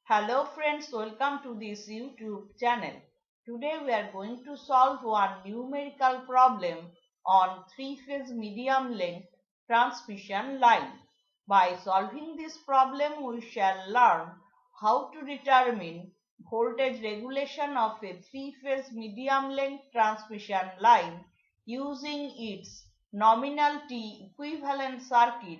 Hello friends, welcome to this YouTube channel. Today we are going to solve one numerical problem on three-phase medium length transmission line. By solving this problem, we shall learn how to determine voltage regulation of a three-phase medium length transmission line using its nominal T equivalent circuit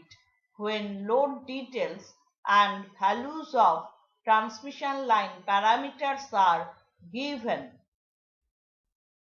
when load details and values of transmission line parameters are given.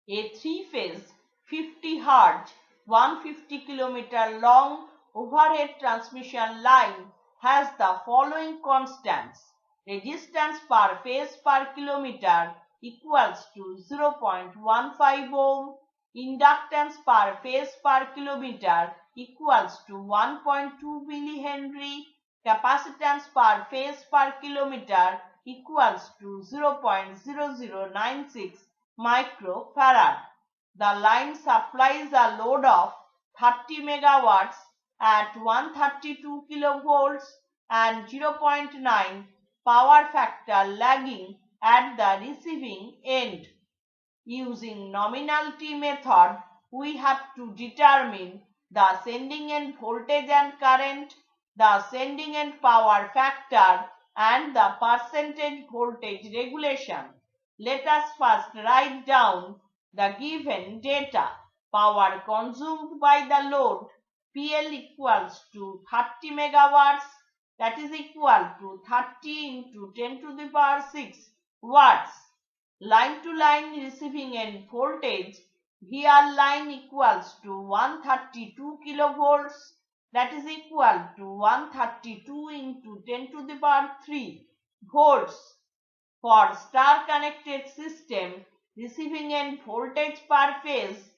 A three-phase 50 Hz 150 km long overhead transmission line has the following constants. Resistance per phase per kilometer equals to 0.15 ohm. Inductance per phase per kilometer equals to 1.2 millihenry. Capacitance per phase per kilometer equals to 0.0096 microfarad. The line supplies a load of 30 megawatts at 132 kilovolts and 0.9 power factor lagging at the receiving end. Using nominality method, we have to determine the sending end voltage and current, the sending end power factor, and the percentage voltage regulation. Let us first write down the given data. Power consumed by the load PL equals to 30 megawatts, that is equal to 30 into 10 to the power 6 watts. Line to line receiving end voltage VR line equals to 132 kilovolts, that is equal to 132 into 10 to the power 3 volts. For star connected system, receiving end voltage per phase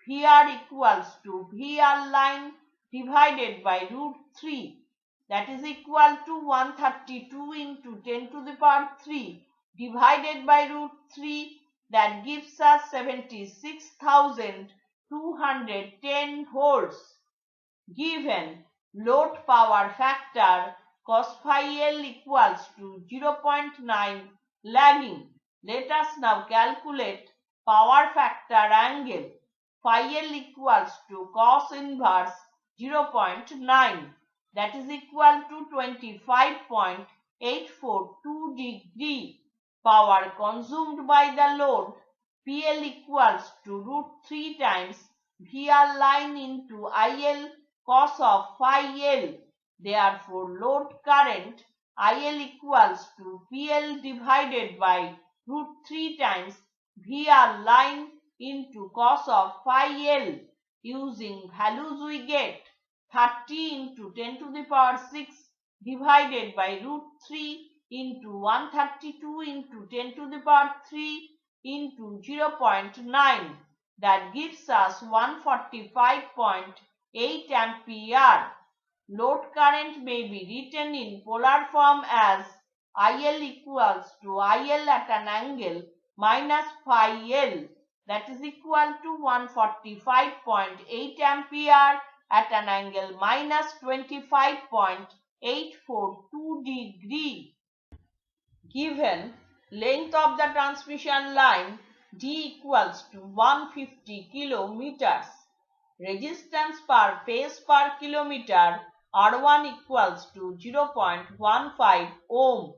VR equals to VR line divided by root 3, that is equal to 132 into 10 to the power 3 divided by root 3, that gives us 76,210 volts. Given load power factor cos phi L equals to 0.9 lagging. Let us now calculate power factor angle. Phi L equals to cos inverse 0.9, that is equal to 25.842 degree. Power consumed by the load PL equals to root 3 times VR line into IL cos of phi L. Therefore, load current IL equals to PL divided by root 3 times VR line into cos of phi L. Using values we get 30 into 10 to the power 6 divided by root 3 into 132 into 10 to the power 3 into 0.9, that gives us 145.8 ampere. Load current may be written in polar form as IL equals to IL at an angle minus phi L, that is equal to 145.8 ampere at an angle minus 25.842 degree. Given length of the transmission line D equals to 150 kilometers. Resistance per phase per kilometer R1 equals to 0.15 ohm.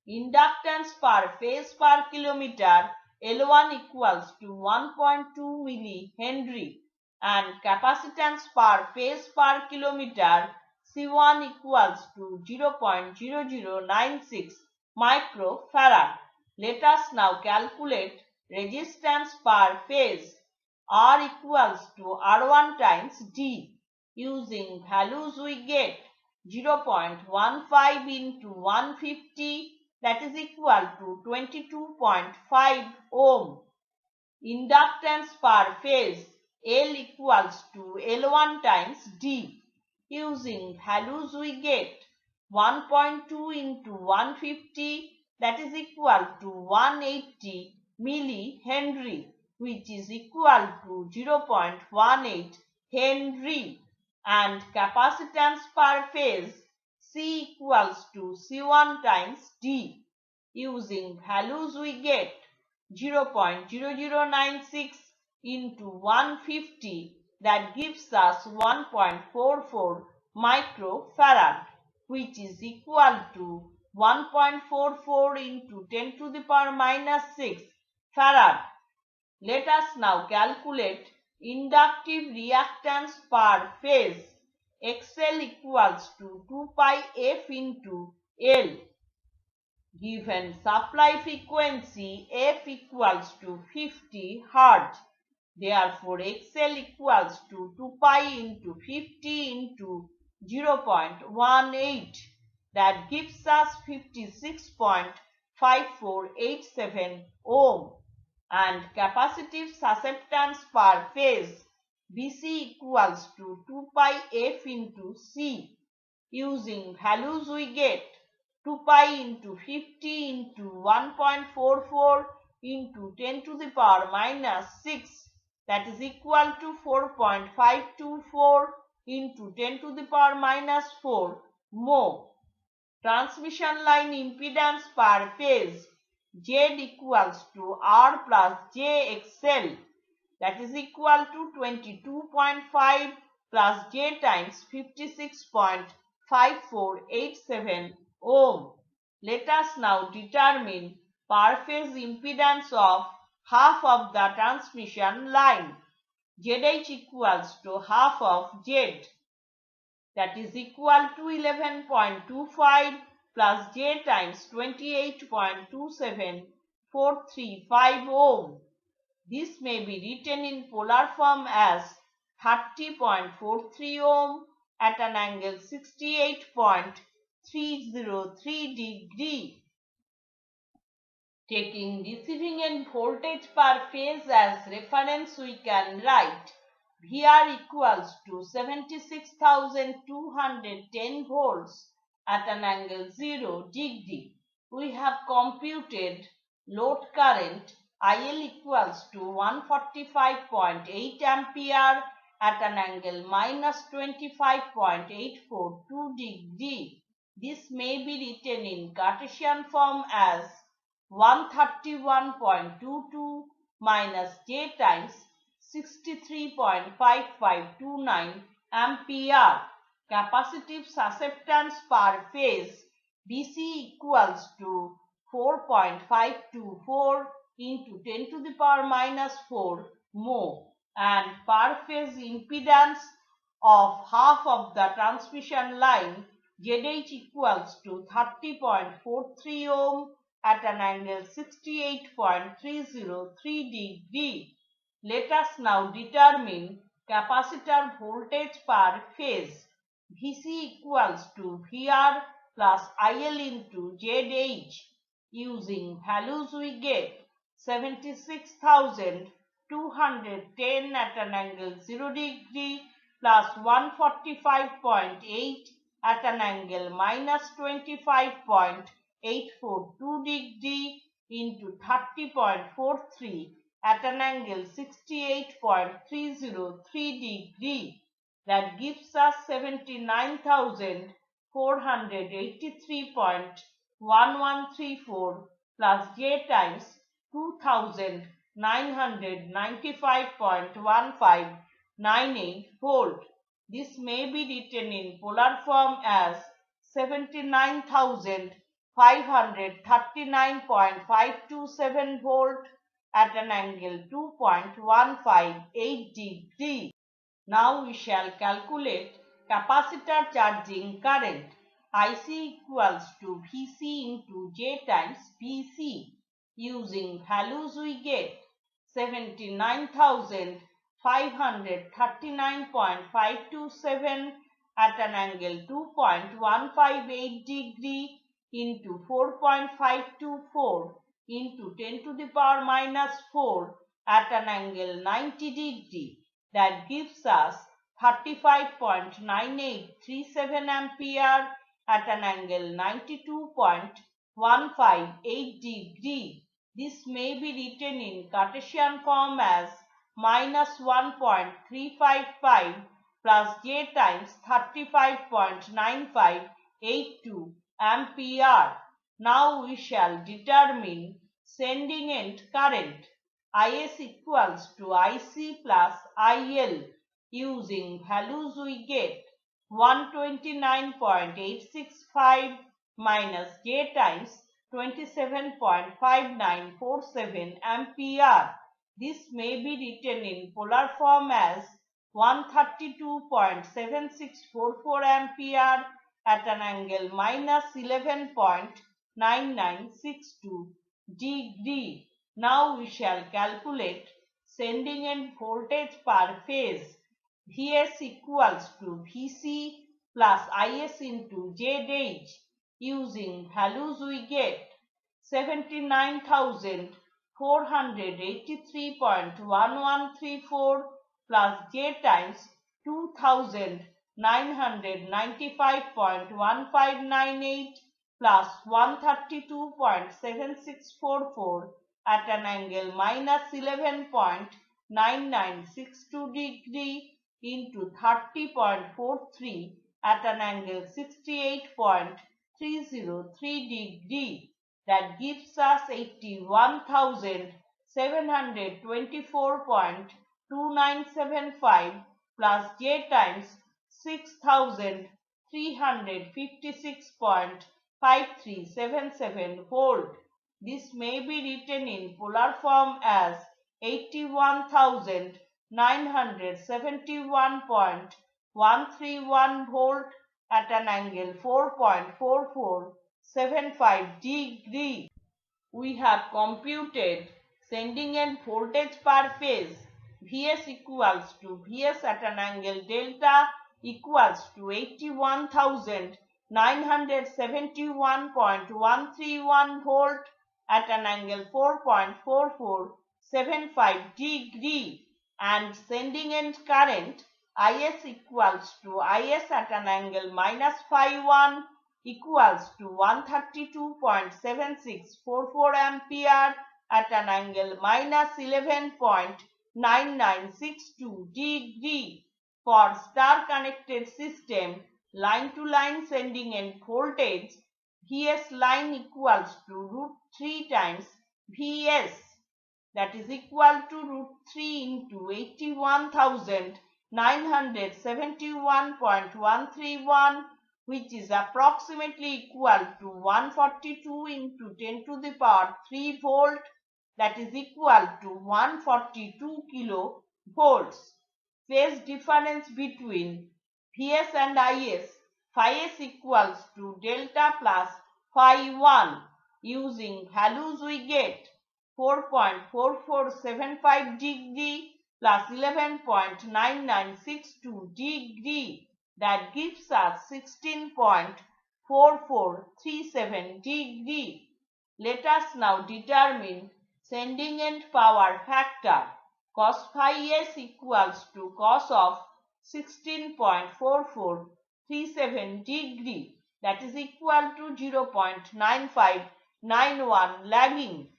Inductance per phase per kilometer L1 equals to 1.2 millihenry and capacitance per phase per kilometer C1 equals to 0.0096 microfarad. Let us now calculate resistance per phase. R equals to R1 times D. Using values we get 0.15 into 150, that is equal to 22.5 ohm. Inductance per phase L equals to L1 times D. Using values we get 1.2 into 150, that is equal to 180 millihenry, which is equal to 0.18 Henry, and capacitance per phase C equals to C1 times D. Using values we get 0.0096 into 150, that gives us 1.44 microfarad, which is equal to 1.44 into 10 to the power minus 6 farad. Let us now calculate inductive reactance per phase. XL equals to 2 pi F into L. Given supply frequency F equals to 50 Hz. Therefore, XL equals to 2 pi into 50 into 0.18. That gives us 56.5487 ohm. And capacitive susceptance per phase BC equals to 2 pi F into C. Using values we get 2 pi into 50 into 1.44 into 10 to the power minus 6, that is equal to 4.524 into 10 to the power minus 4 mho. Transmission line impedance per phase Z equals to R plus JXL, that is equal to 22.5 plus J times 56.5487 ohm. Let us now determine per phase impedance of half of the transmission line. ZH equals to half of Z, that is equal to 11.25 plus J times 28.27435 ohm. This may be written in polar form as 30.43 ohm at an angle 68.303 degree. Taking receiving end voltage per phase as reference, we can write VR equals to 76,210 volts at an angle 0 degree. We have computed load current IL equals to 145.8 ampere at an angle minus 25.842 degree. This may be written in Cartesian form as 131.22 minus J times 63.5529 ampere. Capacitive susceptance per phase BC equals to 4.524 into 10 to the power minus 4 mho, and per phase impedance of half of the transmission line ZH equals to 30.43 ohm at an angle 68.303 degree. Let us now determine capacitor voltage per phase. VC equals to VR plus IL into ZH. Using values we get 76,210 at an angle 0 degree plus 145.8 at an angle minus 25.842 degree into 30.43 at an angle 68.303 degree. That gives us 79,483.1134 plus J times 2,995.1598 volt. This may be written in polar form as 79,539.527 volt at an angle 2.158 degree. Now we shall calculate capacitor charging current. IC equals to VC into J times PC. Using values we get 79,539.527 at an angle 2.158 degree into 4.524 into 10 to the power minus 4 at an angle 90 degree. That gives us 35.9837 ampere at an angle 92.158 degree. This may be written in Cartesian form as minus 1.355 plus J times 35.9582 ampere. Now we shall determine sending end current. Is equals to IC plus IL. Using values we get 129.865 minus J times 27.5947 ampere. This may be written in polar form as 132.7644 ampere at an angle minus 11.9962 degree. Now we shall calculate sending end voltage per phase. Vs equals to Vc plus Is into Zh. Using values we get 79,483.1134 plus J times 2,995.1598 plus 132.7644 at an angle minus 11.9962 degree into 30.43 at an angle 68.303 degree. That gives us 81,724.2975 plus J times 6,356.5377 volt. This may be written in polar form as 81,971.131 volt at an angle 4.4475 degree. We have computed sending end voltage per phase. Vs equals to Vs at an angle delta equals to 81,971.131 volt at an angle 4.4475 degree, and sending end current Is equals to Is at an angle minus phi 1 equals to 132.7644 ampere at an angle minus 11.9962 degree. For star connected system, line to line sending end voltage Vs line equals to root 3 times Vs, that is equal to root 3 into 81,971.131, which is approximately equal to 142 into 10 to the power 3 volt, that is equal to 142 kilovolts. Phase difference between Vs and Is, phi s equals to delta plus phi 1. Using values we get 4.4475 degree plus 11.9962 degree. That gives us 16.4437 degree. Let us now determine sending end power factor. Cos phi s equals to cos of 16.4437 degree, that is equal to 0.9591 lagging.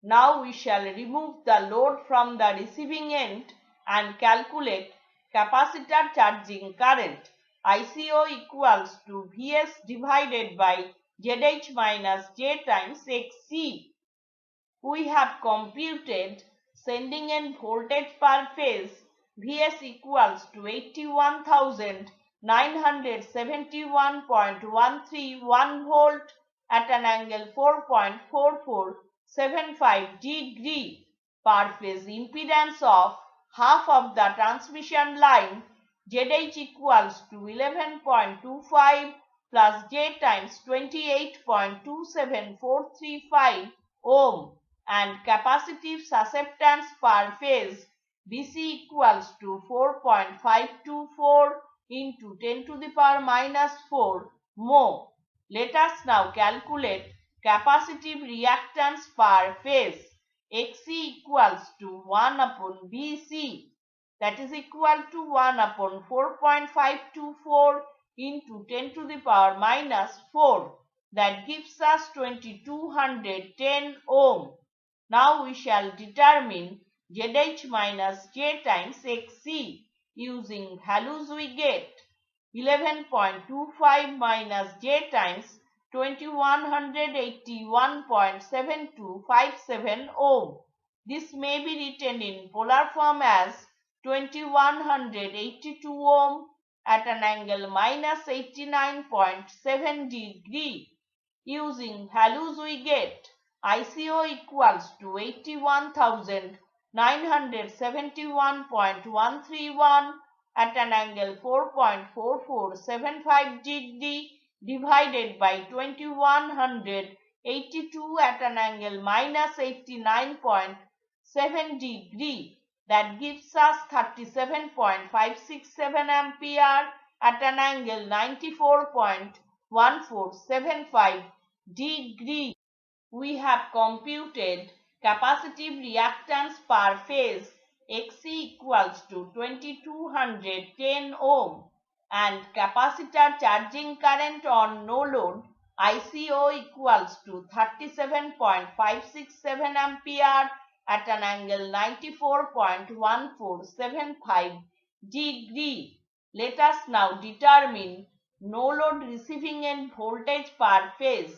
Now we shall remove the load from the receiving end and calculate capacitor charging current. ICO equals to Vs divided by Zh minus J times Xc. We have computed sending end voltage per phase. Vs equals to 81,971.131 volt at an angle 4.4475 degree. Per phase impedance of half of the transmission line, Zh equals to 11.25 plus J times 28.27435 ohm, and capacitive susceptance per phase Bc equals to 4.524 into 10 to the power minus 4 mho. Let us now calculate capacitive reactance per phase. Xc equals to 1 upon Bc, that is equal to 1 upon 4.524 into 10 to the power minus 4. That gives us 2210 ohm. Now we shall determine Zh minus J times Xc. Using values we get 11.25 minus J times 2181.7257 ohm. This may be written in polar form as 2182 ohm at an angle minus 89.7 degree. Using values we get ICO equals to 81,971.131 at an angle 4.4475 degree divided by 2182 at an angle minus 89.7 degree. That gives us 37.567 ampere at an angle 94.1475 degree. We have computed capacitive reactance per phase Xc equals to 2210 ohm and capacitor charging current on no load ICO equals to 37.567 ampere at an angle 94.1475 degree. Let us now determine no load receiving end voltage per phase.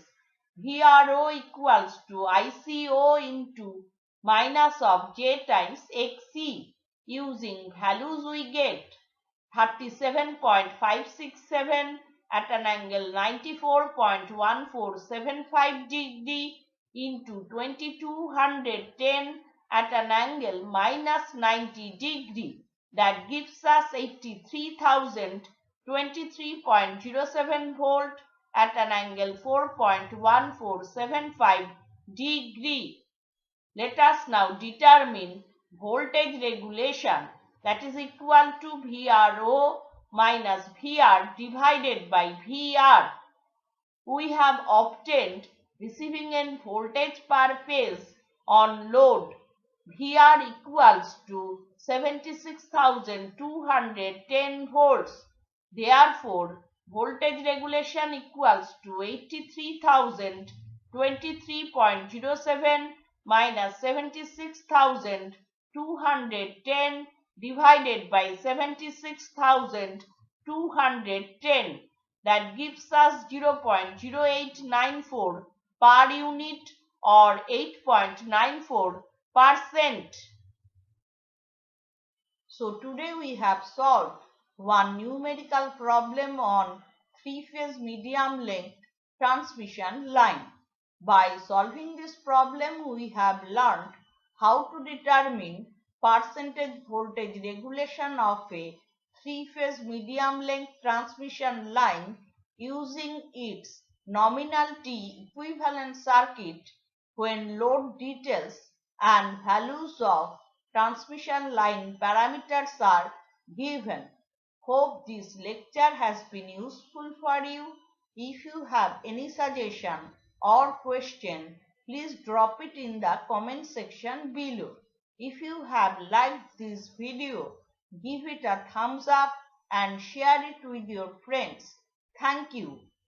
VRO equals to ICO into minus of J times XC. Using values we get 37.567 at an angle 94.1475 degree into 2210 at an angle minus 90 degree. That gives us 83,023.07 volt at an angle 4.1475 degree. Let us now determine voltage regulation, that is equal to VRO minus VR divided by VR. We have obtained receiving end voltage per phase on load VR equals to 76,210 volts. Therefore, voltage regulation equals to 83,023.07 minus 76,210 divided by 76,210. That gives us 0.0894 per unit or 8.94%. So today we have solved one numerical problem on three-phase medium length transmission line. By solving this problem, we have learned how to determine percentage voltage regulation of a three-phase medium length transmission line using its nominal T equivalent circuit when load details and values of transmission line parameters are given. Hope this lecture has been useful for you. If you have any suggestion or question, please drop it in the comment section below. If you have liked this video, give it a thumbs up and share it with your friends. Thank you.